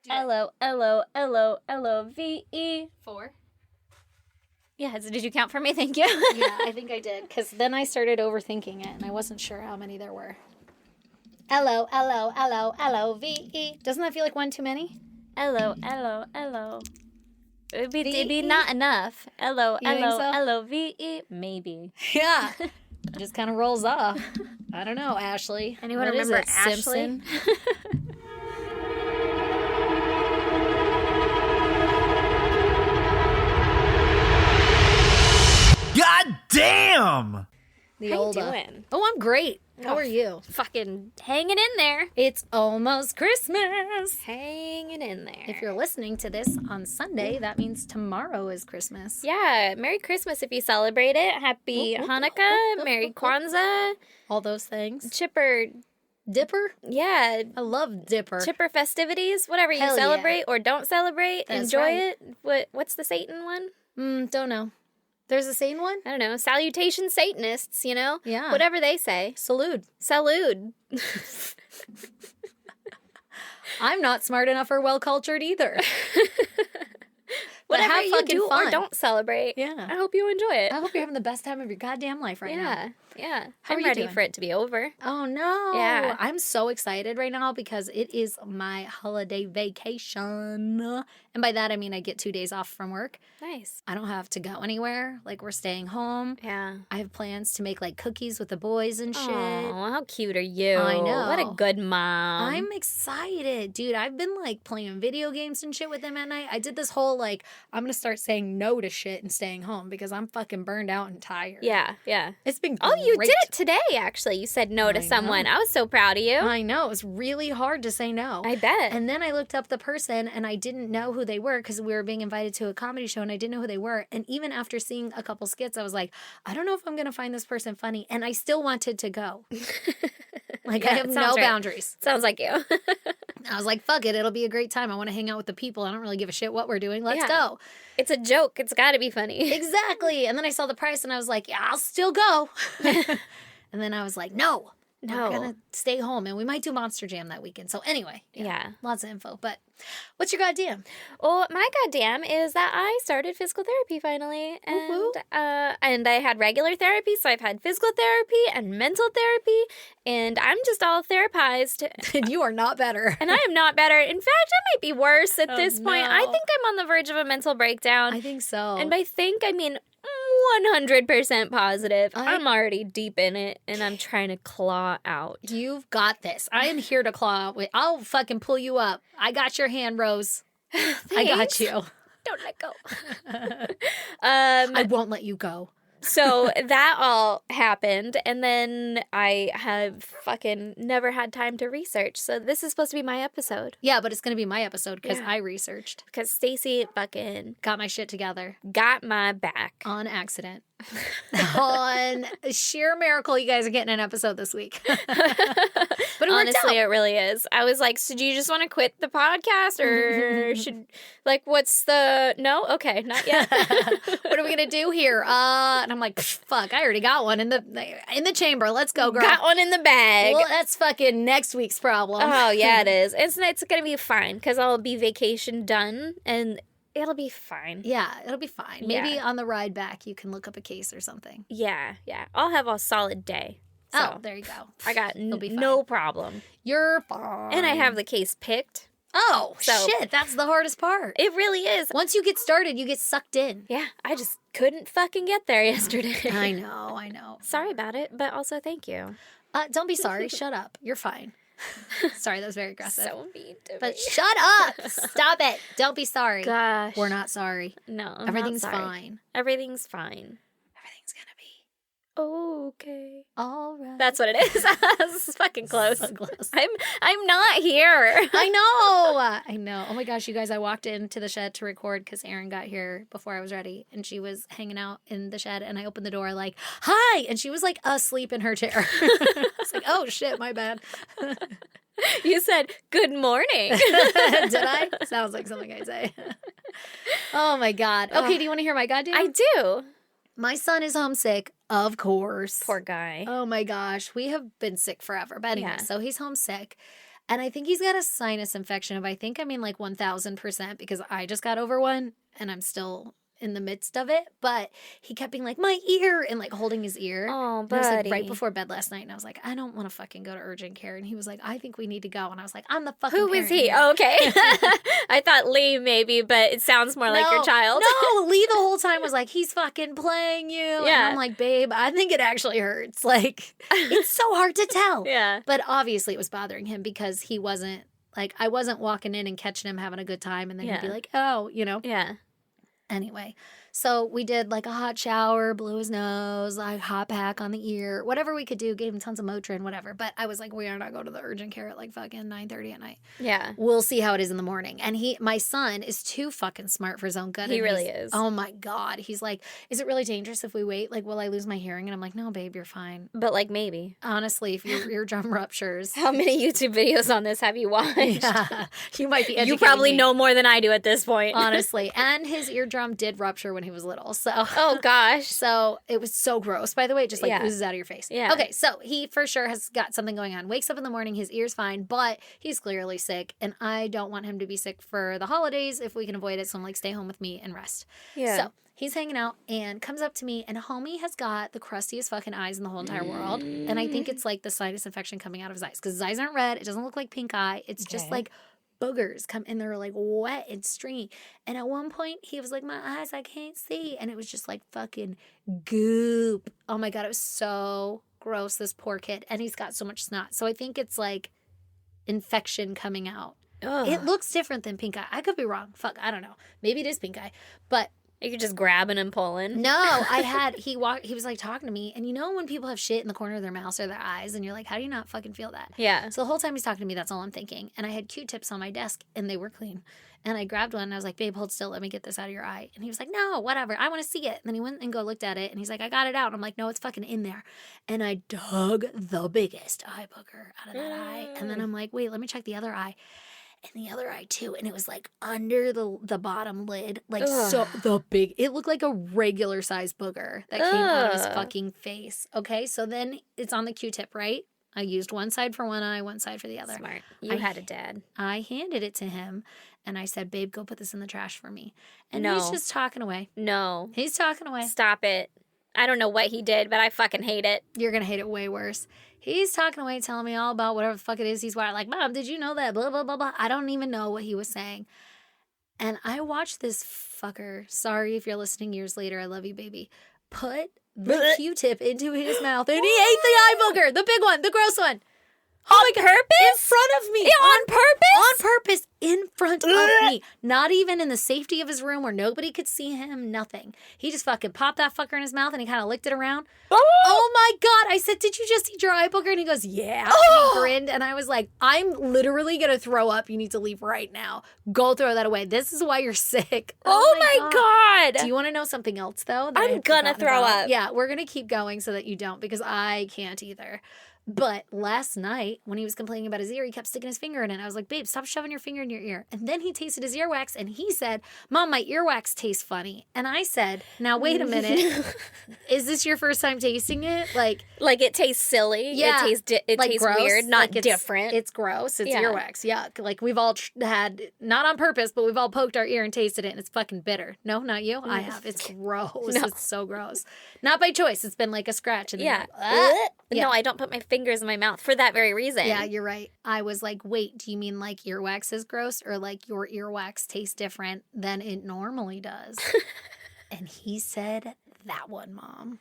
L-O-L-O-L-O-L-O-V-E. 4. Yeah, did you count for me? Thank you. Yeah, I think I did, because then I started overthinking it, and I wasn't sure how many there were. L-O-L-O-L-O-L-O-V-E. Doesn't that feel like one too many? L-O-L-O-L-O. It'd be not enough. L-O-L-O-L-O-V-E. Maybe. Yeah. It just kind of rolls off. I don't know, Ashley. Anyone What remember is it, Ashley? Simpson? God damn! The How old, you doing? Oh, I'm great. How are you? Fucking hanging in there. It's almost Christmas. Hanging in there. If you're listening to this on Sunday, that means tomorrow is Christmas. Yeah, Merry Christmas if you celebrate it. Happy Hanukkah, Merry Kwanzaa, All those things. Chipper, Dipper? yeah, I love Dipper. Chipper festivities, whatever you Hell yeah. celebrate or don't celebrate, That's enjoy right. it. What's the Satan one? Don't know. There's a Satan one? I don't know. Salutation Satanists, you know? Yeah. Whatever they say. Salute. Salud. I'm not smart enough or well cultured either. Whatever have you fucking do fun. or don't celebrate. Yeah. I hope you enjoy it. I hope you're having the best time of your goddamn life right now. Yeah. How are I'm you ready doing? for it to be over. Oh no. Yeah. I'm so excited right now because it is my holiday vacation. And by that I mean I get 2 days off from work. Nice. I don't have to go anywhere. Like we're staying home. Yeah. I have plans to make like cookies with the boys and shit. Oh, how cute are you? I know. What a good mom. I'm excited, dude. I've been like playing video games and shit with them at night. I did this whole like, I'm gonna start saying no to shit and staying home because I'm fucking burned out and tired. Yeah. It's been Oh, you great. did it today, actually. You said no to I someone. know. I was so proud of you. I know. It was really hard to say no. I bet. And then I looked up the person and I didn't know who they were because we were being invited to a comedy show and I didn't know who they were. And even after seeing a couple skits, I was like, I don't know if I'm going to find this person funny. And I still wanted to go. Like, Yeah, I have it no sounds right. boundaries. Sounds like you. I was like, fuck it. It'll be a great time. I want to hang out with the people. I don't really give a shit what we're doing. Let's Yeah. go. It's a joke. It's got to be funny. Exactly. And then I saw the price and I was like, yeah, I'll still go. And then I was like, no. No. We're going to stay home. And we might do Monster Jam that weekend. So anyway. Yeah. Lots of info. But what's your goddamn? Well, my goddamn is that I started physical therapy finally, Woo-hoo. and I had regular therapy, so I've had physical therapy and mental therapy, and I'm just all therapized, And you are not better. and I am not better. In fact, I might be worse at Oh, this point. I no. think I'm on the verge of a mental breakdown, I think so. and by think I mean 100% positive. I'm already deep in it, and I'm trying to claw out. You've got this. I am here to claw out with. I'll fucking pull you up. I got your hand, Rose. I got Thanks. you. Don't let go. I won't let you go. So that all happened, and then I have fucking never had time to research. So this is supposed to be my episode Yeah, but it's going to be my episode because Yeah. I researched. because Stacey fucking Got my shit together got my back. on accident. On sheer miracle, you guys are getting an episode this week. But it worked Honestly, out. it really is. I was like, so do you just want to quit the podcast or should, like, what's the, no? Okay, not yet. What are we going to do here? And I'm like, fuck, I already got one in the chamber. Let's go, girl. Got one in the bag. Well, that's fucking next week's problem. Oh, yeah, it is. It's going to be fine because I'll be vacation done and it'll be fine. Yeah, it'll be fine. Maybe Yeah. on the ride back, you can look up a case or something. Yeah. I'll have a solid day. So Oh, there you go. I got It'll be fine. no problem. You're fine. And I have the case picked. Oh, So- shit. That's the hardest part. It really is. Once you get started, you get sucked in. Yeah, I just couldn't fucking get there yesterday. I know. Sorry about it, but also thank you. Don't be sorry. Shut up. You're fine. Sorry, that was very aggressive. So mean to But me. shut up. Stop it. Don't be sorry. Gosh. We're not sorry. No, I'm not Everything's sorry. fine. Everything's fine. Everything's going to be Okay. all right. That's what it is. This is fucking close. So close. I'm not here. I know. Oh my gosh, you guys, I walked into the shed to record because Erin got here before I was ready and she was hanging out in the shed and I opened the door like, hi. And she was like asleep in her chair. I was like, oh shit, my bad. You said good morning. Did I? Sounds like something I'd say. Oh my God. Okay, do you want to hear my goddamn? I do. My son is homesick, of course. Poor guy. Oh my gosh. We have been sick forever. But anyway, Yeah. so he's homesick. And I think he's got a sinus infection. I think I mean like 1,000% because I just got over one and I'm still in the midst of it. But he kept being like, my ear, and like holding his ear. Oh, And it was like right buddy. before bed last night. And I was like, I don't want to fucking go to urgent care. And he was like, I think we need to go. And I was like, I'm the fucking Who is parent he? here. Oh, okay. I thought Lee maybe, but it sounds more like your child. No, Lee the whole time was like, he's fucking playing you. And Yeah. I'm like, babe, I think it actually hurts. Like, it's so hard to tell. Yeah. But obviously it was bothering him because he wasn't, like, I wasn't walking in and catching him having a good time and then he'd be Yeah. like, oh, Yeah. Anyway, so we did like a hot shower, blew his nose, like hot pack on the ear, whatever we could do, gave him tons of Motrin, whatever. But I was like, we are not going to the urgent care at like fucking 9:30 at night. Yeah. We'll see how it is in the morning. And my son is too fucking smart for his own good. He and really he's- is. Oh my God. He's like, is it really dangerous if we wait? Like, will I lose my hearing? And I'm like, no, babe, you're fine. But like maybe. Honestly, if your eardrum ruptures, How many YouTube videos on this have you watched? yeah, you might be You educating probably me, know more than I do at this point. honestly. And his eardrum did rupture when he was little. So. Oh gosh. So it was so gross, by the way, it just like Yeah. oozes out of your face. Yeah. Okay, so he for sure has got something going on. Wakes up in the morning, his ear's fine, but he's clearly sick. And I don't want him to be sick for the holidays if we can avoid it. So I'm like, stay home with me and rest. Yeah. So he's hanging out and comes up to me, and homie has got the crustiest fucking eyes in the whole entire world. And I think it's like the sinus infection coming out of his eyes because his eyes aren't red. It doesn't look like pink eye. It's just Okay. like boogers come and they're like wet and stringy. And at one point he was like, my eyes, I can't see. And it was just like fucking goop. Oh my God, it was so gross, this poor kid. And he's got so much snot. So I think it's like infection coming out. Ugh. It looks different than pink eye. I could be wrong. Fuck, I don't know. Maybe it is pink eye. But You're just grabbing and pulling. no, he was like talking to me. And you know when people have shit in the corner of their mouth or their eyes and you're like, how do you not fucking feel that? Yeah. So the whole time he's talking to me, that's all I'm thinking. And I had Q-tips on my desk and they were clean. And I grabbed one and I was like, babe, hold still. Let me get this out of your eye. And he was like, no, whatever. I want to see it. And then he went and looked at it and he's like, I got it out. And I'm like, no, it's fucking in there. And I dug the biggest eye booger out of that eye. And then I'm like, wait, let me check the other eye. And the other eye too, and it was like under the bottom lid, like so it looked like a regular size booger that came out of his Ugh. fucking face. Okay, so then it's on the Q-tip, right? I used one side for one eye, one side for the other. Smart. You had a dad. I handed it to him, and I said, "Babe, go put this in the trash for me." And No. he's just talking away. No. He's talking away. Stop it. I don't know what he did, but I fucking hate it. You're gonna hate it way worse. He's talking away, telling me all about whatever the fuck it is he's wired. Like, Mom, did you know that? Blah, blah, blah, blah. I don't even know what he was saying. And I watched this fucker, sorry if you're listening years later, I love you, baby, put the Q-tip into his mouth. And he ate the eye booger, the big one, the gross one. On purpose? In front of me. Yeah, on purpose? On purpose, in front of me. Not even in the safety of his room where nobody could see him, nothing. He just fucking popped that fucker in his mouth and he kind of licked it around. Oh my God. I said, did you just eat your eye booger? And he goes, yeah. And he grinned. And I was like, I'm literally going to throw up. You need to leave right now. Go throw that away. This is why you're sick. Oh my God. Do you want to know something else, though? that I I'm had gonna forgotten throw about? up. Yeah, we're going to keep going so that you don't because I can't either. But last night, when he was complaining about his ear, he kept sticking his finger in it. I was like, babe, stop shoving your finger in your ear. And then he tasted his earwax, and he said, Mom, my earwax tastes funny. And I said, now, wait a minute. Is this your first time tasting it? Like it tastes silly. Yeah. It like tastes gross, weird, not like it's different. It's gross. It's Yeah. earwax. Yuck. Like we've all had, not on purpose, but we've all poked our ear and tasted it, and it's fucking bitter. No, not you. I have. It's gross. No. It's so gross. Not by choice. It's been like a scratch. And then Yeah. you're like, Yeah. No, I don't put my fingers in my mouth for that very reason. Yeah, you're right. I was like, wait, do you mean like earwax is gross or like your earwax tastes different than it normally does? And he said, that one, Mom.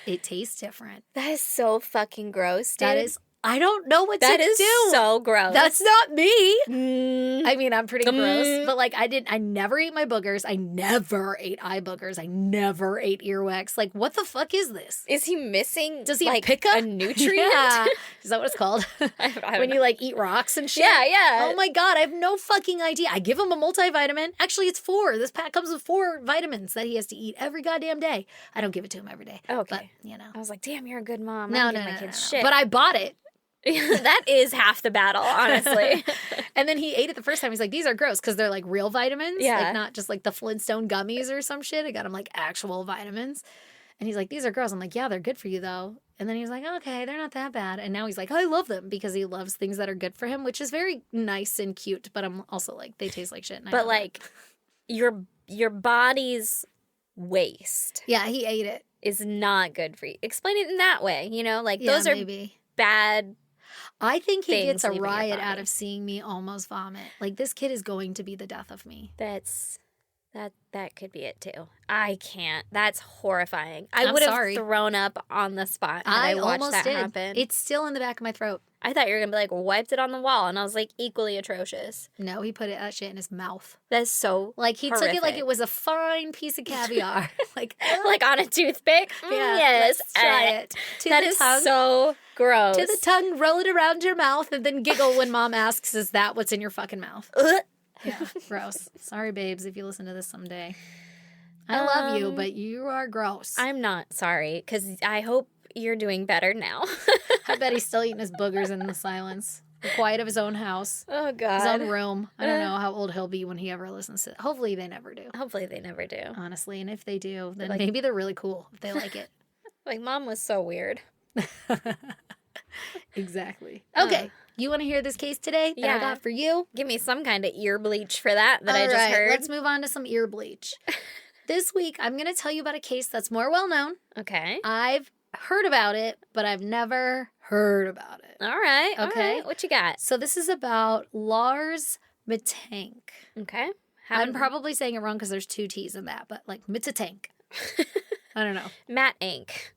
It tastes different. That is so fucking gross, dude. That is, I don't know what That to is do. so gross. That's not me. Mm. I mean, I'm pretty gross, Mm. but like I never ate my boogers. I never ate eye boogers. I never ate earwax. Like, what the fuck is this? Is he missing? Does he like pick a nutrient? Yeah. Is that what it's called? I don't When know. you like eat rocks and shit? Yeah, yeah. Oh my God, I have no fucking idea. I give him a multivitamin. Actually, it's 4. This pack comes with 4 vitamins that he has to eat every goddamn day. I don't give it to him every day. Okay. But, you know. I was like, damn, you're a good mom. No, I don't no, give no, my no, kids no. shit. But I bought it. that is half the battle, honestly. And then he ate it the first time. He's like, these are gross because they're like real vitamins. Yeah. Like not just like the Flintstone gummies or some shit. I got him like actual vitamins. And he's like, these are gross. I'm like, yeah, they're good for you though. And then he was like, okay, they're not that bad. And now he's like, I love them because he loves things that are good for him, which is very nice and cute. But I'm also like, they taste like shit. And I But know like, your body's waste yeah, he ate it. is not good for you. Explain it in that way, like Yeah, those are maybe. bad. I think he gets things a leaving your riot body. out of seeing me almost vomit. Like, this kid is going to be the death of me. That could be it too. I can't. That's horrifying. I I'm would have sorry. thrown up on the spot had I watched almost that did. happen. It's still in the back of my throat. I thought you were gonna be like, wiped it on the wall, and I was like, equally atrocious. No, he put that shit in his mouth. That's so Like, he took it like horrific. it was a fine piece of caviar. like, like on a toothpick. yeah, Yes, let's try it. To That the is tongue. so gross. To the tongue, roll it around your mouth, and then giggle when mom asks, is that what's in your fucking mouth? Ugh. Yeah, gross. Sorry, babes, if you listen to this someday. I love you, but you are gross. I'm not sorry, because I hope you're doing better now. I bet he's still eating his boogers in the silence. The quiet of his own house. Oh, God. His own room. I don't know how old he'll be when he ever listens to it. Hopefully they never do. Hopefully they never do. Honestly, and if they do, then Like- maybe they're really cool if they like it. Like, Mom was so weird. Exactly. Okay. You want to hear this case today that I Yeah. got for you? Give me some kind of ear bleach for that I All just right, heard. let's move on to some ear bleach. This week, I'm going to tell you about a case that's more well known. Okay. I've heard about it, but I've never heard about it. All right. Okay. All right. What you got? So this is about Lars Mittank. Okay. I'm probably saying it wrong because there's two T's in that, but like Mittank. I don't know. Matt Ink.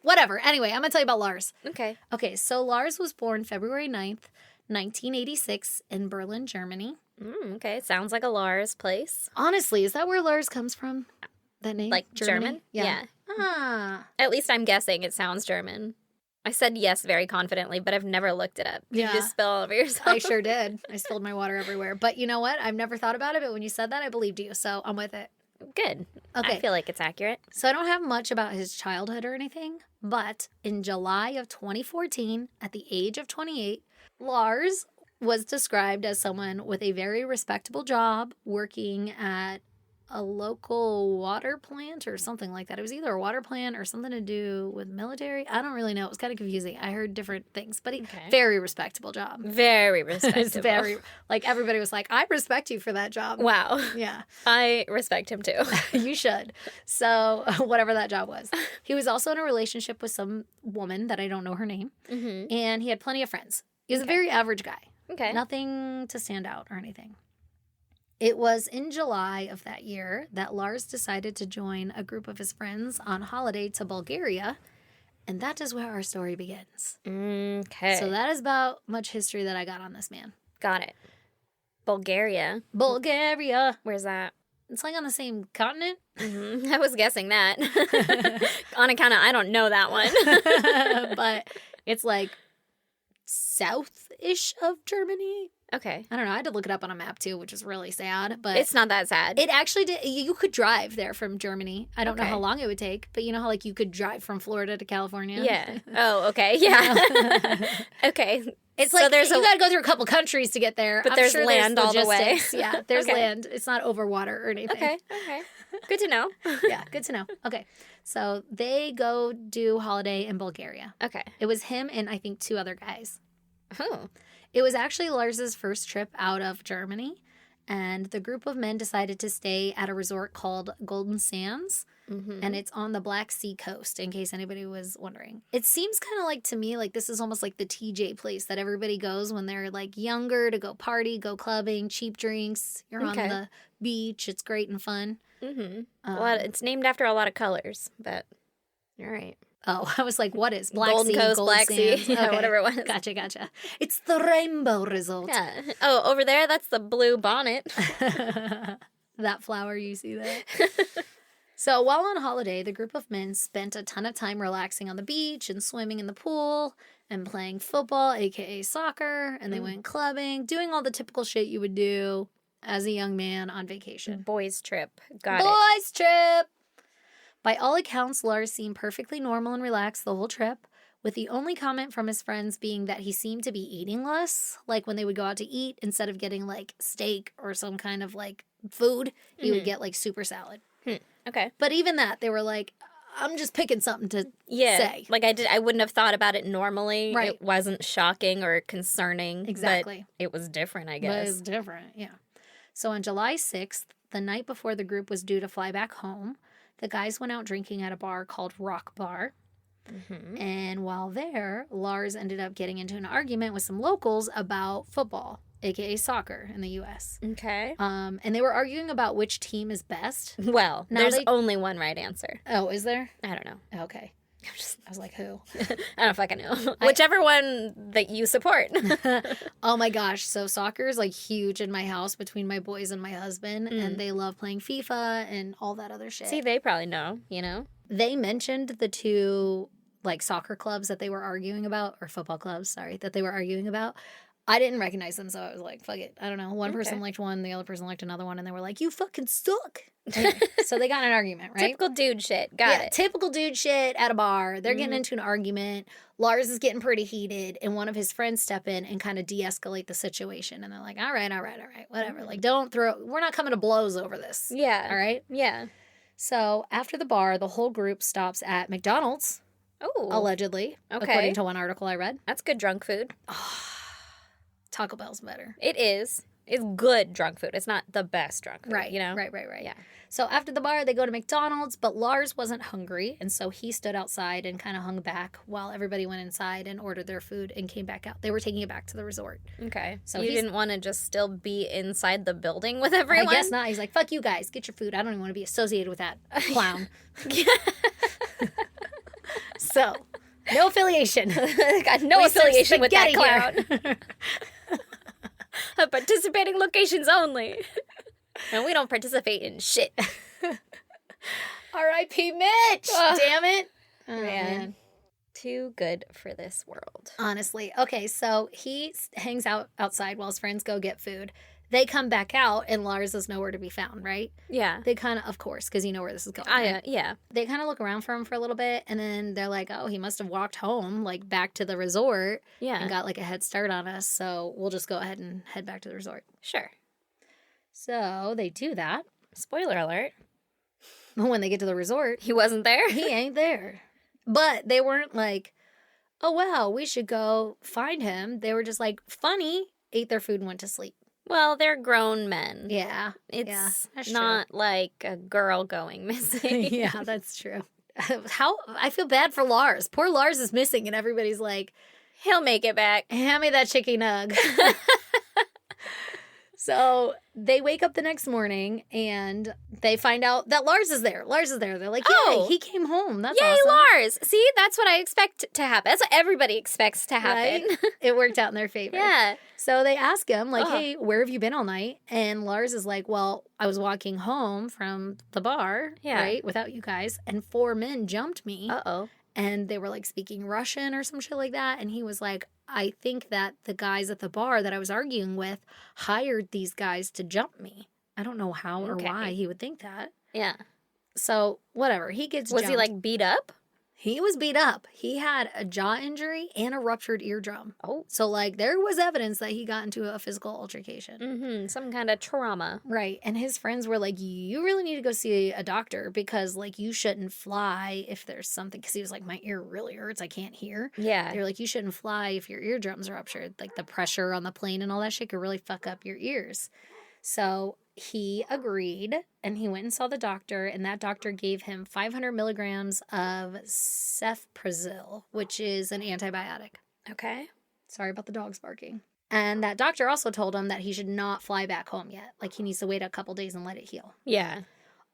Whatever. Anyway, I'm going to tell you about Lars. Okay. Okay, so Lars was born February 9th, 1986 in Berlin, Germany. Okay. Sounds like a Lars place. Honestly, is that where Lars comes from? That name? Like Germany? German? Yeah. Ah. At least I'm guessing it sounds German. I said yes very confidently, but I've never looked it up. Did Yeah. you just spill all over yourself? I sure did. I spilled my water everywhere. But you know what? I've never thought about it, but when you said that, I believed you. So I'm with it. Good. Okay. I feel like it's accurate. So I don't have much about his childhood or anything, but in July of 2014, at the age of 28, Lars was described as someone with a very respectable job working at a local water plant or something like that. It was either a water plant or something to do with military. I don't really know. It was kind of confusing. I heard different things, but very respectable job. Very respectable. It's very, like, everybody was like, I respect you for that job. Wow. Yeah. I respect him too. You should. So, whatever that job was. He was also in a relationship with some woman that I don't know her name, and he had plenty of friends. He was a very average guy. Okay. Nothing to stand out or anything. It was in July of that year that Lars decided to join a group of his friends on holiday to Bulgaria, and that is where our story begins. Okay. So that is about much history that I got on this man. Got it. Bulgaria. Bulgaria. Where's that? It's like on the same continent. I was guessing that. On account of I don't know that one. But it's like south-ish of Germany. Okay. I don't know. I had to look it up on a map too, which is really sad. But It's not that sad. it actually did. You could drive there from Germany. I don't know Okay. how long it would take, but you know how like you could drive from Florida to California. Yeah. Oh, okay. Yeah. Okay. It's So like there's you a- got to go through a couple countries to get there. But I'm there's sure land all the way. logistics. Yeah, there's Okay. land. It's not over water or anything. Okay. Okay. Good to know. Yeah, good to know. Okay, so they go do holiday in Bulgaria. Okay. It was him and I think two other guys. Oh. It was actually Lars's first trip out of Germany, and the group of men decided to stay at a resort called Golden Sands, and it's on the Black Sea coast, in case anybody was wondering. It seems kind of like, to me, like this is almost like the TJ place that everybody goes when they're like younger to go party, go clubbing, cheap drinks. You're Okay. on the beach. It's great and fun. Well, it's named after a lot of colors, but all right. Oh, I was like, what is Black Golden Sea, Coast, Golden Black Sea, Sands? yeah, Okay. whatever it was. Gotcha. It's the Rainbow Resort. Yeah. Oh, over there, that's the blue bonnet. That flower you see there. So while on holiday, the group of men spent a ton of time relaxing on the beach and swimming in the pool and playing football, aka soccer, and they went clubbing, doing all the typical shit you would do as a young man on vacation. Boys trip. Got it. Boys trip! By all accounts, Lars seemed perfectly normal and relaxed the whole trip, with the only comment from his friends being that he seemed to be eating less. Like when they would go out to eat, instead of getting like steak or some kind of like food, he would get like super salad. Okay. But even that, they were like, I'm just picking something to Yeah. say. Like I wouldn't have thought about it normally. Right. It wasn't shocking or concerning. Exactly. But it was different, I But guess. it's different, yeah. So on July 6th, the night before the group was due to fly back home, the guys went out drinking at a bar called Rock Bar. Mm-hmm. And while there, Lars ended up getting into an argument with some locals about football, aka soccer in the U.S. Okay. And they were arguing about which team is best. Well, Now there's they- only one right answer. Oh, is there? I don't know. Okay. I was like, who? I don't fucking know. Whichever one that you support. Oh my gosh. So soccer is like huge in my house between my boys and my husband, and they love playing FIFA and all that other shit. See, they probably know, you know? They mentioned the two like soccer clubs that they were arguing about, or football clubs, sorry, that they were arguing about. I didn't recognize them, so I was like, fuck it. I don't know. One person liked one, the other person liked another one, and they were like, you fucking suck. Anyway, so they got in an argument, right? Typical dude shit. Got it. Typical dude shit at a bar. They're getting into an argument. Lars is getting pretty heated, and one of his friends step in and kind of de-escalate the situation. And they're like, all right, whatever. Like, we're not coming to blows over this. Yeah. All right? Yeah. So after the bar, the whole group stops at McDonald's, Oh. allegedly, Okay. according to one article I read. That's good drunk food. Taco Bell's better. It is. It's good drunk food. It's not the best drunk food, Right, you know? Right. Yeah. So after the bar, they go to McDonald's, but Lars wasn't hungry, and so he stood outside and kind of hung back while everybody went inside and ordered their food and came back out. They were taking it back to the resort. Okay. So So you he's- didn't want to just still be inside the building with everyone? I guess not. He's like, fuck you guys. Get your food. I don't even want to be associated with that clown. So, no affiliation. Got no We serve affiliation with that spaghetti clown. here. Participating locations only. And we don't participate in shit. R.I.P. Mitch. Ugh. Damn it. Oh, Man. Too good for this world. Honestly. Okay, so he hangs out outside while his friends go get food. They come back out, and Lars is nowhere to be found, right? Yeah. They kind of course, because you know where this is going. Right? Yeah. They kind of look around for him for a little bit, and then they're like, oh, he must have walked home, like back to the resort, Yeah. and got like a head start on us, so we'll just go ahead and head back to the resort. Sure. So they do that. Spoiler alert. But when they get to the resort, He wasn't there? he ain't there. But they weren't like, oh, wow, we should go find him. They were just like, funny, ate their food and went to sleep. Well, they're grown men. Yeah. It's that's not like a girl going missing. Yeah, that's true. I feel bad for Lars. Poor Lars is missing, and everybody's like, He'll make it back. hand me that chicken nug. So they wake up the next morning and they find out that Lars is there. They're like, Oh. yeah, he came home. That's Yay, awesome. Lars! See, that's what I expect to happen. That's what everybody expects to happen. Right? It worked out in their favor. Yeah. So they ask him, like, Ugh. hey, where have you been all night? And Lars is like, well, I was walking home from the bar, Yeah. right, without you guys, and 4 men jumped me. Uh-oh. And they were like speaking Russian or some shit like that. And he was like, I think that the guys at the bar that I was arguing with hired these guys to jump me. I don't know how or Okay. why he would think that. Yeah. So whatever, he gets Was he jumped. like beat up? He was beat up. He had a jaw injury and a ruptured eardrum. Oh. So like there was evidence that he got into a physical altercation. Mm-hmm. Some kind of trauma. Right. And his friends were like, you really need to go see a doctor because like you shouldn't fly if there's something. Because he was like, my ear really hurts. I can't hear. Yeah. They were like, you shouldn't fly if your eardrums are ruptured. Like the pressure on the plane and all that shit could really fuck up your ears. So he agreed and he went and saw the doctor, and that doctor gave him 500 milligrams of cefprozil, which is an antibiotic. Okay. Sorry about the dogs barking. And that doctor also told him that he should not fly back home yet. Like he needs to wait a couple days and let it heal. Yeah.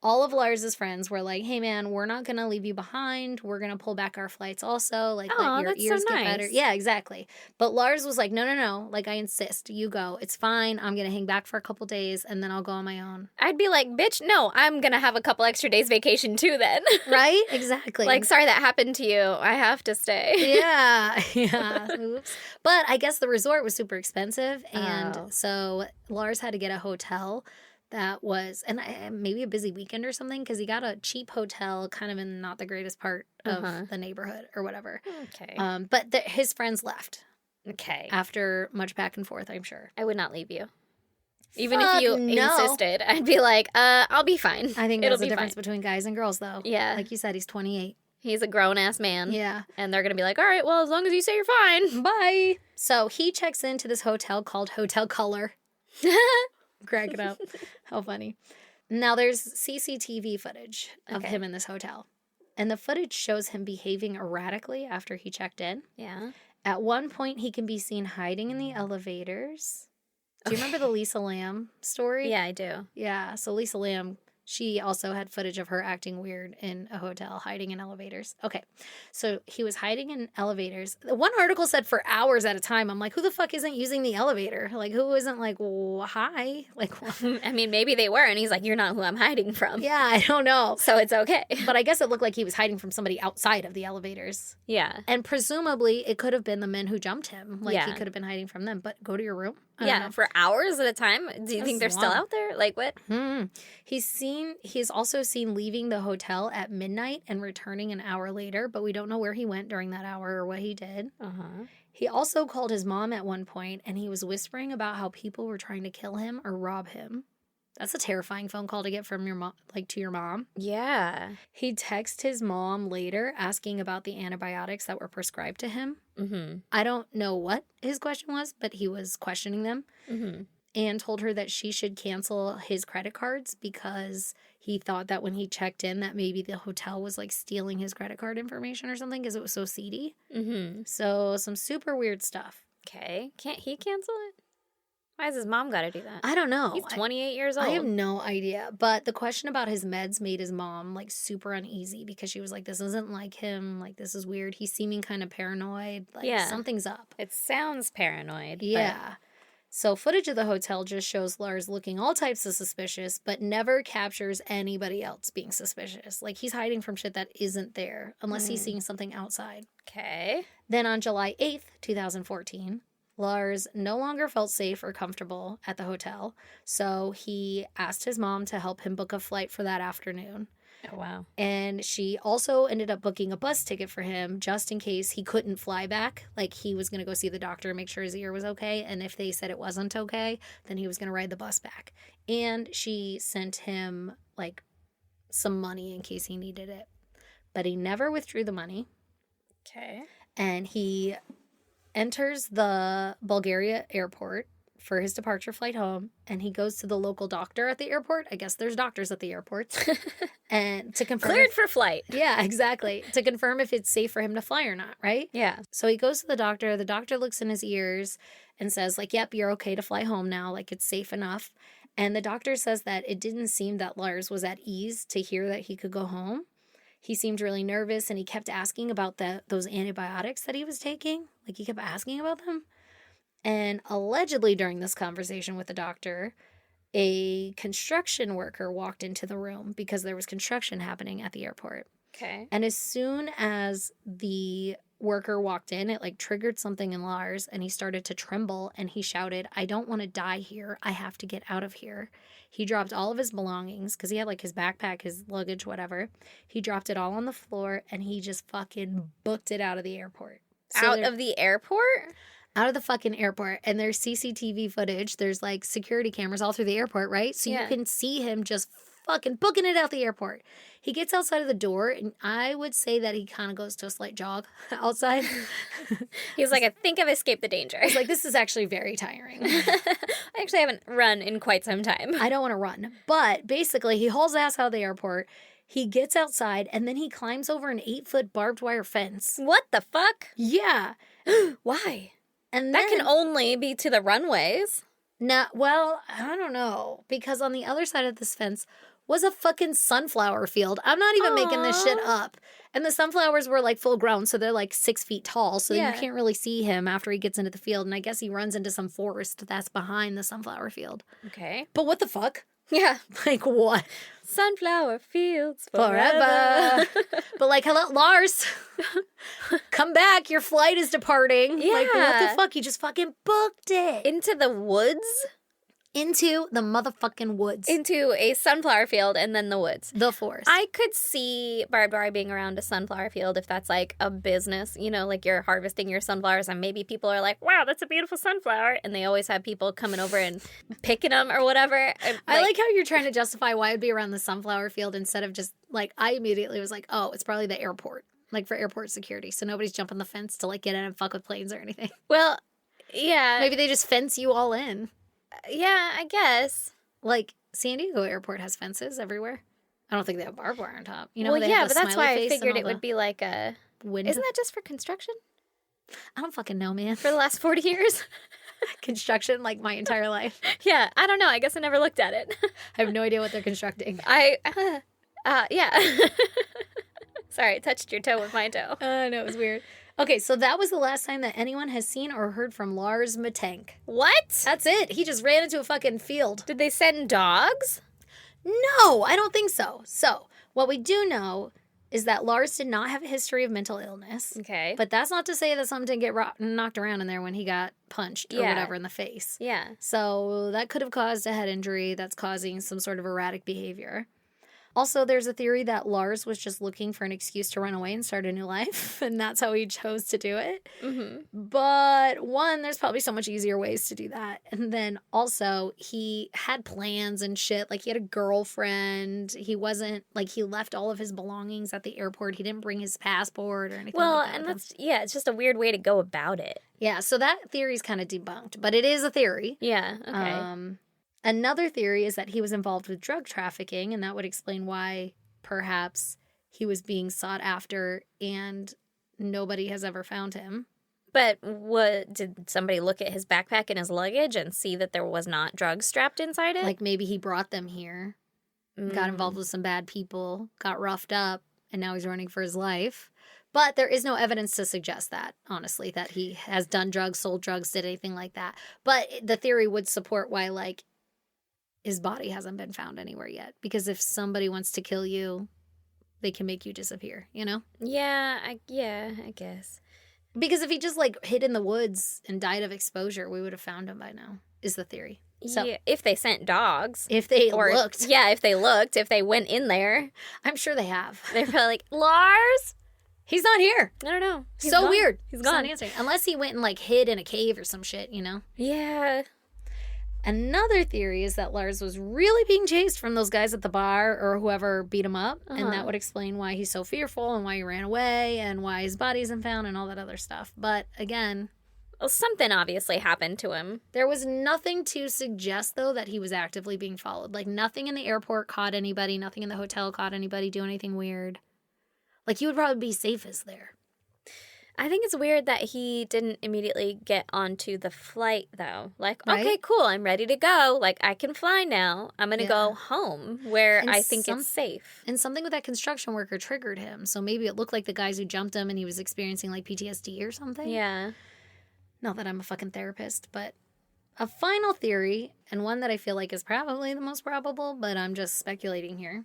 All of Lars's friends were like, hey man, we're not going to leave you behind. We're going to pull back our flights also. Like, Aw, let your that's so ears get nice. better. Yeah, exactly. But Lars was like, no. Like, I insist. You go. It's fine. I'm going to hang back for a couple days and then I'll go on my own. I'd be like, bitch, no, I'm going to have a couple extra days vacation too then. Right? Exactly. Like, sorry that happened to you. I have to stay. Yeah. Oops. But I guess the resort was super expensive. And Oh. so Lars had to get a hotel that was, and maybe a busy weekend or something, because he got a cheap hotel kind of in not the greatest part of the neighborhood or whatever. Okay. But his friends left Okay. after much back and forth, I'm sure. I would not leave you. Even Fuck if you no. insisted, I'd be like, I'll be fine. I think It'll that's the be difference fine. between guys and girls, though. Yeah. Like you said, he's 28. He's a grown-ass man. Yeah. And they're going to be like, all right, well, as long as you say you're fine. Bye. So he checks into this hotel called Hotel Color. Crack it up. How funny. Now, there's CCTV footage of him in this hotel. And the footage shows him behaving erratically after he checked in. Yeah. At one point, he can be seen hiding in the elevators. Do you remember the Lisa Lamb story? Yeah, I do. Yeah. So Lisa Lamb, she also had footage of her acting weird in a hotel, hiding in elevators. Okay. So he was hiding in elevators. One article said for hours at a time. I'm like, who the fuck isn't using the elevator? Like, who isn't like, hi? Like, I mean, maybe they were, and he's like, you're not who I'm hiding from. yeah, I don't know. So it's okay. But I guess it looked like he was hiding from somebody outside of the elevators. Yeah. And presumably it could have been the men who jumped him. Like, Yeah. he could have been hiding from them. But go to your room? I don't Yeah, know. for hours at a time? Do you That's think they're still long. out there? Like, what? He's also seen leaving the hotel at midnight and returning an hour later, but we don't know where he went during that hour or what he did. Uh-huh. He also called his mom at one point, and he was whispering about how people were trying to kill him or rob him. That's a terrifying phone call to get from your mom, like to your mom. Yeah. He texted his mom later asking about the antibiotics that were prescribed to him. Mm-hmm. I don't know what his question was, but he was questioning them. Mm-hmm. And told her that she should cancel his credit cards because he thought that when he checked in that maybe the hotel was like stealing his credit card information or something because it was so seedy. Mm-hmm. So some super weird stuff. Okay. Can't he cancel it? Why has his mom got to do that? I don't know. He's 28 years old. I have no idea. But the question about his meds made his mom like super uneasy because she was like, this isn't like him. Like, this is weird. He's seeming kind of paranoid. Like, Yeah. something's up. It sounds paranoid. Yeah. So footage of the hotel just shows Lars looking all types of suspicious, but never captures anybody else being suspicious. Like, he's hiding from shit that isn't there unless he's seeing something outside. Okay. Then on July 8th, 2014, Lars no longer felt safe or comfortable at the hotel, so he asked his mom to help him book a flight for that afternoon. Oh, wow. And she also ended up booking a bus ticket for him just in case he couldn't fly back. Like, he was going to go see the doctor and make sure his ear was okay. And if they said it wasn't okay, then he was going to ride the bus back. And she sent him, like, some money in case he needed it. But he never withdrew the money. Okay. And he enters the Bulgaria airport for his departure flight home, and he goes to the local doctor at the airport. I guess there's doctors at the airports. And to confirm Cleared for flight. Yeah, exactly. To confirm if it's safe for him to fly or not, right? Yeah. So he goes to the doctor. The doctor looks in his ears and says, like, yep, you're okay to fly home now. Like, it's safe enough. And the doctor says that it didn't seem that Lars was at ease to hear that he could go home. He seemed really nervous, and he kept asking about those antibiotics that he was taking. Like, he kept asking about them. And allegedly during this conversation with the doctor, a construction worker walked into the room because there was construction happening at the airport. Okay. And as soon as the worker walked in, it like triggered something in Lars, and he started to tremble, and he shouted, I don't want to die here. I have to get out of here. He dropped all of his belongings because he had like his backpack, his luggage, whatever. He dropped it all on the floor, and he just fucking booked it out of the airport. Out of the airport? Out of the fucking airport. And there's CCTV footage. There's like security cameras all through the airport, right? So Yeah. you can see him just fucking booking it out the airport. He gets outside of the door, and I would say that he kind of goes to a slight jog outside. He's like, I think I've escaped the danger. He's like, this is actually very tiring. I actually haven't run in quite some time. I don't want to run. But basically, he hauls ass out of the airport. He gets outside, and then he climbs over an 8-foot barbed wire fence. What the fuck? Yeah. Why? And That then, can only be to the runways. well, I don't know. Because on the other side of this fence was a fucking sunflower field. I'm not even making this shit up. And the sunflowers were like full grown, so they're like 6 feet tall. So Yeah. you can't really see him after he gets into the field. And I guess he runs into some forest that's behind the sunflower field. Okay. But what the fuck? Yeah. Like, what? Sunflower fields Forever. But like, hello, Lars. Come back. Your flight is departing. Like, what Yeah. the fuck? He just fucking booked it. Into the woods? Into the motherfucking woods. Into a sunflower field and then the woods. The forest. I could see barbed wire being around a sunflower field if that's like a business, you know, like you're harvesting your sunflowers and maybe people are like, wow, that's a beautiful sunflower. And they always have people coming over and picking them or whatever. I like how you're trying to justify why it'd be around the sunflower field instead of just like, I immediately was like, oh, it's probably the airport. like for airport security. So nobody's jumping the fence to like get in and fuck with planes or anything. Well, yeah. Maybe they just fence you all in. Yeah, I guess. Like San Diego Airport has fences everywhere. I don't think they have barbed wire on top. You know, well, they yeah, have the but that's smiley why I face and figured all it would be like a wind. Isn't that just for construction? I don't fucking know, man. For the last 40 years? Construction, like my entire life. Yeah, I don't know. I guess I never looked at it. I have no idea what they're constructing. Yeah. Sorry, I touched your toe with my toe. No, it was weird. Okay, so that was the last time that anyone has seen or heard from Lars Mittank. What? That's it. He just ran into a fucking field. Did they send dogs? No, I don't think so. So, what we do know is that Lars did not have a history of mental illness. Okay. But that's not to say that something didn't get knocked around in there when he got punched or whatever in the face. Yeah. So, that could have caused a head injury that's causing some sort of erratic behavior. Also, there's a theory that Lars was just looking for an excuse to run away and start a new life, and that's how he chose to do it. Mm-hmm. But one, there's probably so much easier ways to do that. And then also, he had plans and shit. Like, he had a girlfriend. He wasn't, like, he left all of his belongings at the airport. He didn't bring his passport or anything Well, like that. and it's just a weird way to go about it. Yeah, so that theory's kind of debunked, but it is a theory. Yeah, okay. Another theory is that he was involved with drug trafficking, and that would explain why perhaps he was being sought after and nobody has ever found him. But did somebody look at his backpack and his luggage and see that there was not drugs strapped inside it? Like maybe he brought them here, got involved with some bad people, got roughed up, and now he's running for his life. But there is no evidence to suggest that, honestly, that he has done drugs, sold drugs, did anything like that. But the theory would support why, like, his body hasn't been found anywhere yet. Because if somebody wants to kill you, they can make you disappear, you know? Yeah, I guess. Because if he just, like, hid in the woods and died of exposure, we would have found him by now, is the theory. So, yeah, if they sent dogs. if they looked. Yeah, if they went in there. I'm sure they have. They're probably like, Lars? He's not here. I don't know. He's so gone. weird. He's not gone. answering. Unless he went and, like, hid in a cave or some shit, you know? Yeah. Another theory is that Lars was really being chased from those guys at the bar or whoever beat him up. And that would explain why he's so fearful and why he ran away and why his body isn't found and all that other stuff. But again, Well, something obviously happened to him. there was nothing to suggest, though, that he was actively being followed. Like, nothing in the airport caught anybody. Nothing in the hotel caught anybody doing anything weird. Like, he would probably be safest there. I think it's weird that he didn't immediately get onto the flight, though. Like, Right? okay, cool, I'm ready to go. Like, I can fly now. I'm going to go home where And I think it's safe. And something with that construction worker triggered him. So maybe it looked like the guys who jumped him and he was experiencing, like, PTSD or something. Yeah. Not that I'm a fucking therapist, but a final theory, and one that I feel like is probably the most probable, but I'm just speculating here,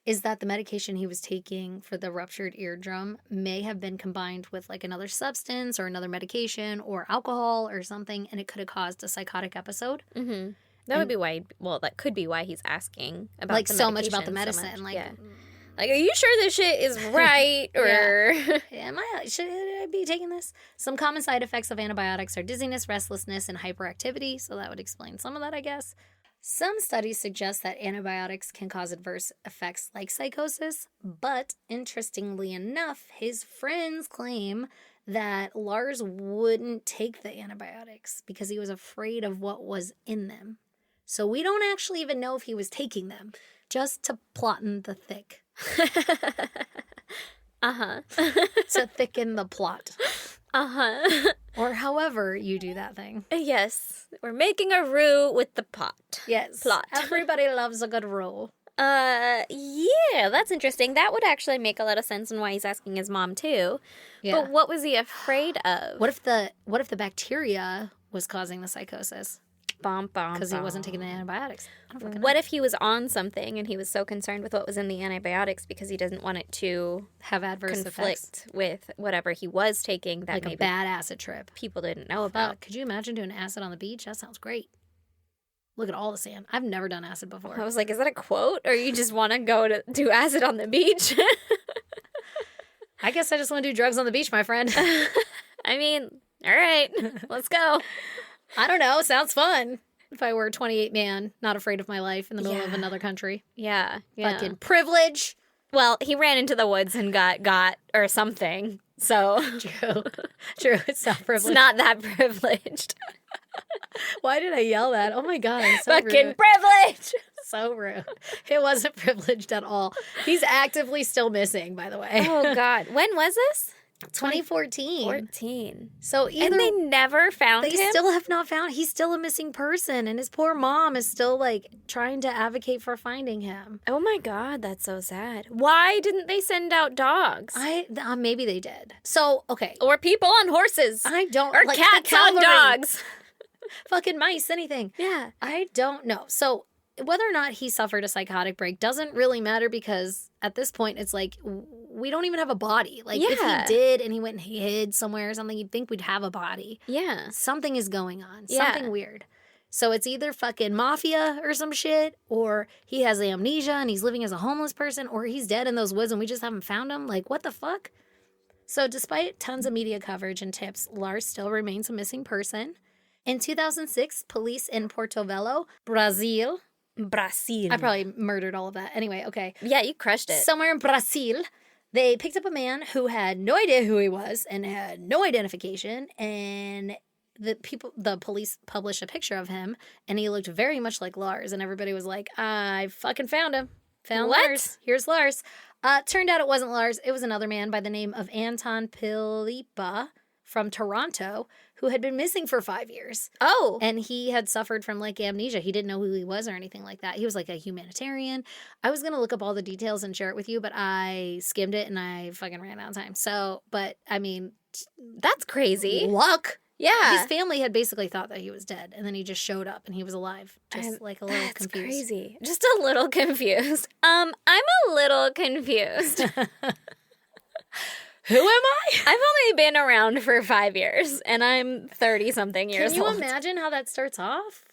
is that the medication he was taking for the ruptured eardrum may have been combined with, like, another substance or another medication or alcohol or something, and it could have caused a psychotic episode. That would be why, that could be why he's asking about Like, the so much about the medication medicine. so much. Like, yeah. Like, are you sure this shit is right? Or should I be taking this? Some common side effects of antibiotics are dizziness, restlessness, and hyperactivity. So that would explain some of that, I guess. Some studies suggest that antibiotics can cause adverse effects like psychosis. But interestingly enough, his friends claim that Lars wouldn't take the antibiotics because he was afraid of what was in them. So we don't actually even know if he was taking them, just to plotting the thick. To thicken the plot. Or however you do that thing. Yes. We're making a roux with the pot. Yes. Plot. Everybody loves a good roux. Yeah, that's interesting. That would actually make a lot of sense in why he's asking his mom too. Yeah. But what was he afraid of? What if the bacteria was causing the psychosis? Because he wasn't taking the antibiotics. I don't fucking know. What if he was on something and he was so concerned with what was in the antibiotics because he doesn't want it to have adverse effects? conflict with whatever he was taking that Like maybe a bad acid trip. people didn't know about. Could you imagine doing acid on the beach? That sounds great. Look at all the sand. I've never done acid before. I was like, is that a quote? Or you just want to go to do acid on the beach? I guess I just want to do drugs on the beach, my friend. I mean, all right, let's go. I don't know. Sounds fun. If I were a 28 man, not afraid of my life in the middle of Yeah. another country. Yeah. Fucking privilege. Well, he ran into the woods and got or something. So True. It's not it's privileged. not that privileged. Why did I yell that? Oh my God, I'm so Fucking rude. privilege. So rude. It wasn't privileged at all. He's actively still missing, by the way. Oh God. When was this? 2014. 14. So either And they never found they him? still have not found. He's still a missing person, and his poor mom is still like trying to advocate for finding him. Oh my God, that's so sad. Why didn't they send out dogs? Maybe they did. So okay, Or people on horses? I don't Or like the cats on cavalry. dogs? Fucking mice, anything. Yeah. I don't know. So whether or not he suffered a psychotic break doesn't really matter because at this point it's like we don't even have a body. Like if Yeah. he did and he went and hid somewhere or something, you'd think we'd have a body. Yeah. Something is going on. Yeah. Something weird. So it's either fucking mafia or some shit, or he has amnesia and he's living as a homeless person, or he's dead in those woods and we just haven't found him. Like, what the fuck? So despite tons of media coverage and tips, Lars still remains a missing person. In 2006, police in Porto Velho, Brazil. Brazil. I probably murdered all of that. Anyway, okay. Yeah, you crushed it. Somewhere in Brazil, they picked up a man who had no idea who he was and had no identification, and the police published a picture of him, and he looked very much like Lars, and everybody was like, I fucking found him. Found What? Lars. Here's Lars. Turned out it wasn't Lars. It was another man by the name of Anton Pilipa from Toronto who had been missing for 5 years. Oh. And he had suffered from like amnesia. He didn't know who he was or anything like that. He was like a humanitarian. I was going to look up all the details and share it with you, but I skimmed it and I fucking ran out of time. So, but I mean, That's crazy. luck. Yeah. His family had basically thought that he was dead, and then he just showed up and he was alive. Just like a little That's confused. crazy. Just a little confused. I'm a little confused. Who am I? I've only been around for 5 years, and I'm 30-something years Can you old. imagine how that starts off?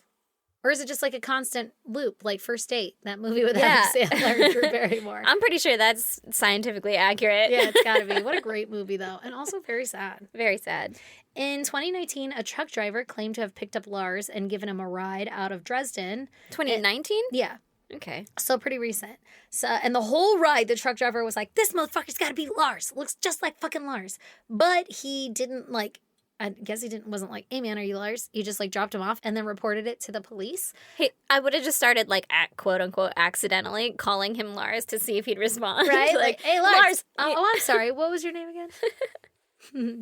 Or is it just like a constant loop, like First Date, that movie with Yeah. Adam Sandler and Drew Barrymore? I'm pretty sure that's scientifically accurate. Yeah, it's got to be. What a great movie, though. And also very sad. Very sad. In 2019, a truck driver claimed to have picked up Lars and given him a ride out of Dresden. 2019? Yeah, Okay. so pretty recent. So, and the whole ride, the truck driver was like, this motherfucker's got to be Lars. Looks just like fucking Lars. But he didn't like, I guess he wasn't like, hey man, are you Lars? He just like dropped him off and then reported it to the police. Hey, I would have just started, like, quote unquote, accidentally calling him Lars to see if he'd respond. Right? like, hey, Lars. Lars. Oh, I'm sorry. What was your name again?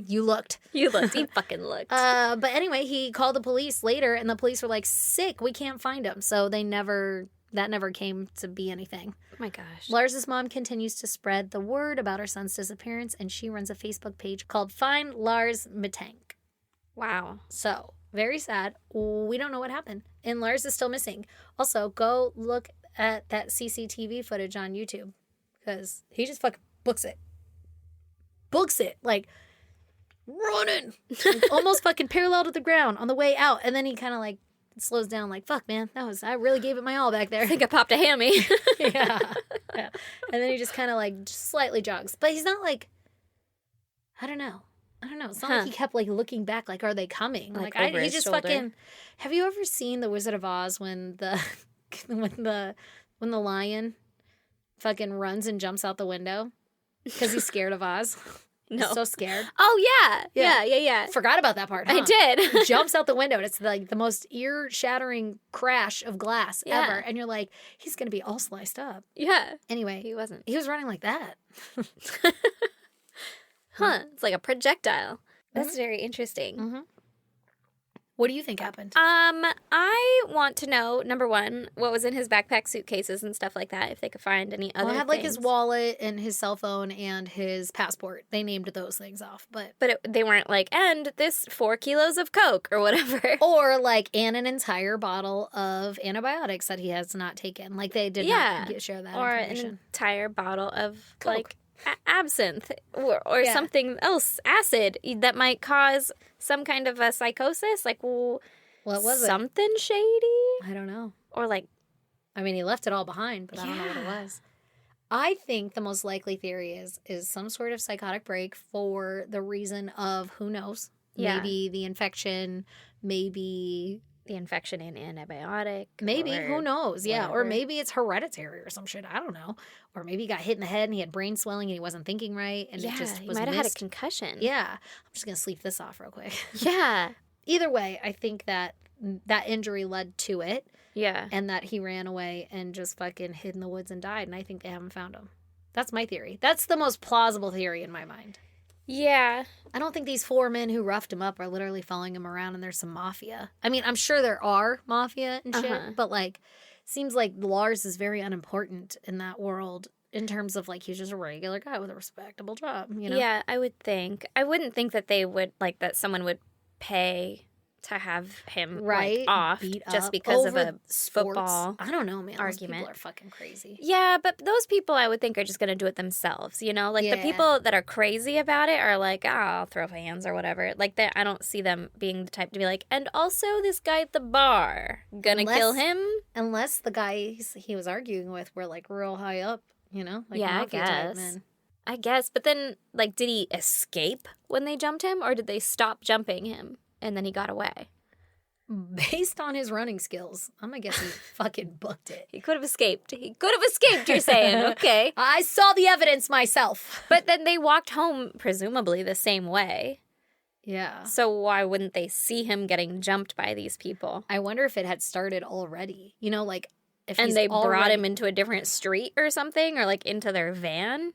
You looked. You looked. You fucking looked. But anyway, he called the police later, and the police were like, sick, we can't find him. So that never came to be anything. Oh my gosh. Lars's mom continues to spread the word about her son's disappearance, and she runs a Facebook page called Find Lars Mittank. Wow. So, very sad. We don't know what happened. And Lars is still missing. Also, go look at that CCTV footage on YouTube, because he just fucking books it. Books it. Like, running. Almost fucking parallel to the ground on the way out. And then he kind of like slows down like, fuck, man, I really gave it my all back there. I think I popped a hammy. yeah. And then he just kind of like just slightly jogs. But he's not like, I don't know. It's not like he kept like looking back like, are they coming? Like Like over he his just shoulder. fucking, have you ever seen The Wizard of Oz when the when the lion fucking runs and jumps out the window because he's scared of Oz? No. He's so scared. Oh, yeah. Forgot about that part. I Huh? did. He jumps out the window and it's like the most ear-shattering crash of glass Yeah. ever. And you're like, he's going to be all sliced up. Yeah. Anyway, He wasn't. he was running like that. Huh. It's like a projectile. That's very interesting. Mm-hmm. What do you think happened? I want to know, number one, what was in his backpack, suitcases, and stuff like that, if they could find any other Well, I had like his things. wallet and his cell phone and his passport. They named those things off, but But they weren't like, and this 4 kilos of Coke or whatever. or like and an entire bottle of antibiotics that he has not taken. Like they did not share that Or information. an entire bottle of, Coke. like, absinthe or Yeah. something else, acid, that might cause some kind of a psychosis. Like, well, What was it? something shady? I don't know. Or like, I mean, he left it all behind, but I don't know what it Yeah. was. I think the most likely theory is some sort of psychotic break for the reason of who knows. Yeah. Maybe the infection, maybe the infection in antibiotic. Maybe, or who knows? Yeah, or whatever. maybe it's hereditary or some shit. I don't know. Or maybe he got hit in the head and he had brain swelling and he wasn't thinking right and Yeah, it just he was might have had a missed. concussion. Yeah. I'm just going to sleep this off real quick. Yeah. Either way, I think that injury led to it Yeah. and that he ran away and just fucking hid in the woods and died. And I think they haven't found him. That's my theory. That's the most plausible theory in my mind. Yeah. I don't think these 4 men who roughed him up are literally following him around and there's some mafia. I mean, I'm sure there are mafia and shit, but like, seems like Lars is very unimportant in that world in terms of like, he's just a regular guy with a respectable job, you know? Yeah, I would think. I wouldn't think that they would, like, that someone would pay to have him like, off Beat just up because of over a sports. football I don't know, man. Those argument. people are fucking crazy. Yeah, but those people I would think are just going to do it themselves, you know? Like, the Yeah. people that are crazy about it are like, I'll throw hands or whatever. Like, I don't see them being the type to be like, and also this guy at the bar, gonna kill him? Unless the guys he was arguing with were like real high up, you know? Like Yeah, I mafia type guess. men. I guess, but then, like, did he escape when they jumped him, or did they stop jumping him and then he got away? Based on his running skills, I'm gonna guess he fucking booked it. He could have escaped. He could have escaped, you're saying. Okay. I saw the evidence myself. But then they walked home, presumably, the same way. Yeah. So why wouldn't they see him getting jumped by these people? I wonder if it had started already. You know, like if And he's they brought already- him into a different street or something, or like into their van?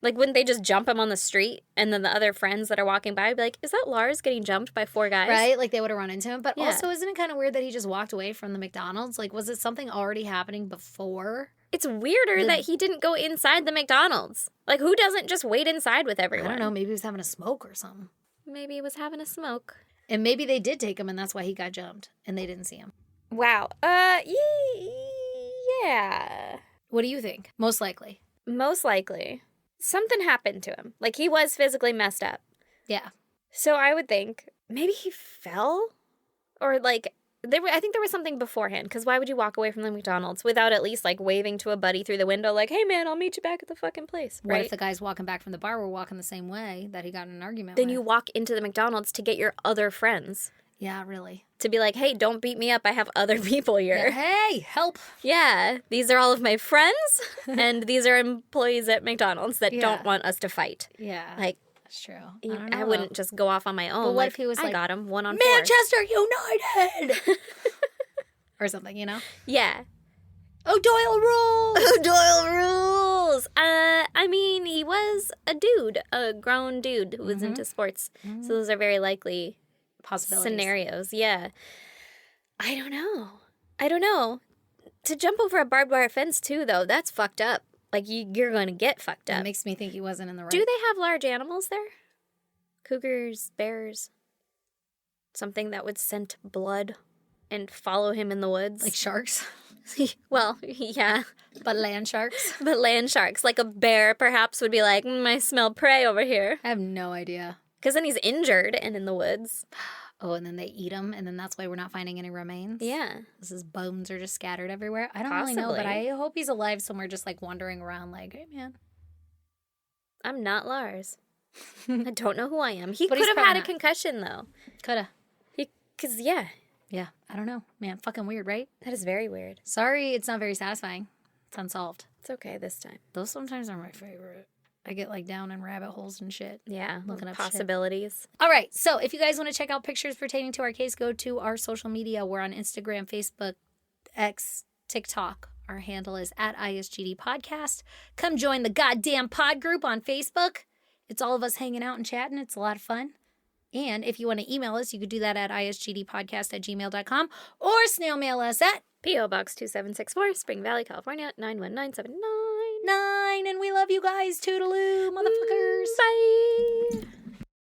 Like, wouldn't they just jump him on the street and then the other friends that are walking by would be like, is that Lars getting jumped by 4 guys? Right? Like they would have run into him. But Yeah. also, isn't it kind of weird that he just walked away from the McDonald's? Like, was it something already happening before? It's weirder that he didn't go inside the McDonald's. Like, who doesn't just wait inside with everyone? I don't know. Maybe he was having a smoke or something. Maybe he was having a smoke. And maybe they did take him and that's why he got jumped and they didn't see him. Wow. Yeah. What do you think? Most likely. Most likely. Something happened to him. Like, he was physically messed up. Yeah. So I would think maybe he fell? Or, like, I think there was something beforehand. Because why would you walk away from the McDonald's without at least, like, waving to a buddy through the window, like, hey, man, I'll meet you back at the fucking place, What right? if the guys walking back from the bar were walking the same way that he got in an argument Then with? you walk into the McDonald's to get your other friends. Yeah, really. To be like, hey, don't beat me up. I have other people here. Yeah, hey, help. Yeah, these are all of my friends, and these are employees at McDonald's that Yeah. don't want us to fight. Yeah. Like, That's true. I wouldn't just go off on my own. But what like, if he was I like, got him 1-on-4. Manchester United! Or something, you know? Yeah. O'Doyle rules! Doyle rules! I mean, he was a dude, a grown dude who was into sports. So those are very likely Possibilities. scenarios. Yeah. I don't know. To jump over a barbed wire fence, too, though, that's fucked up. Like, you're going to get fucked That up. makes me think he wasn't in the right. Do they have large animals there? Cougars, bears? Something that would scent blood and follow him in the woods? Like sharks? Well, yeah. But land sharks? But land sharks, like a bear perhaps would be like, I smell prey over here. I have no idea. Because then he's injured and in the woods. Oh, and then they eat them, and then that's why we're not finding any remains? Yeah. His bones are just scattered everywhere. I don't really know, but Possibly. I hope he's alive somewhere just like wandering around like, hey, man. I'm not Lars. I don't know who I am. He But could he's have had a probably not. concussion, though. Coulda. Because, yeah, Yeah, I don't know. Man, fucking weird, right? that is very weird. Sorry, it's not very satisfying. It's unsolved. It's okay this time. Those sometimes are my favorite. I get like down in rabbit holes and shit. Yeah, Looking up shit. possibilities. All right, so if you guys want to check out pictures pertaining to our case, go to our social media. We're on Instagram, Facebook, X, TikTok. Our handle is at ISGD Podcast. Come join the goddamn pod group on Facebook. It's all of us hanging out and chatting. It's a lot of fun. And if you want to email us, you could do that at isgdpodcast@gmail.com or snail mail us at P.O. Box 2764, Spring Valley, California, 91979. 9. And we love you guys. Toodaloo,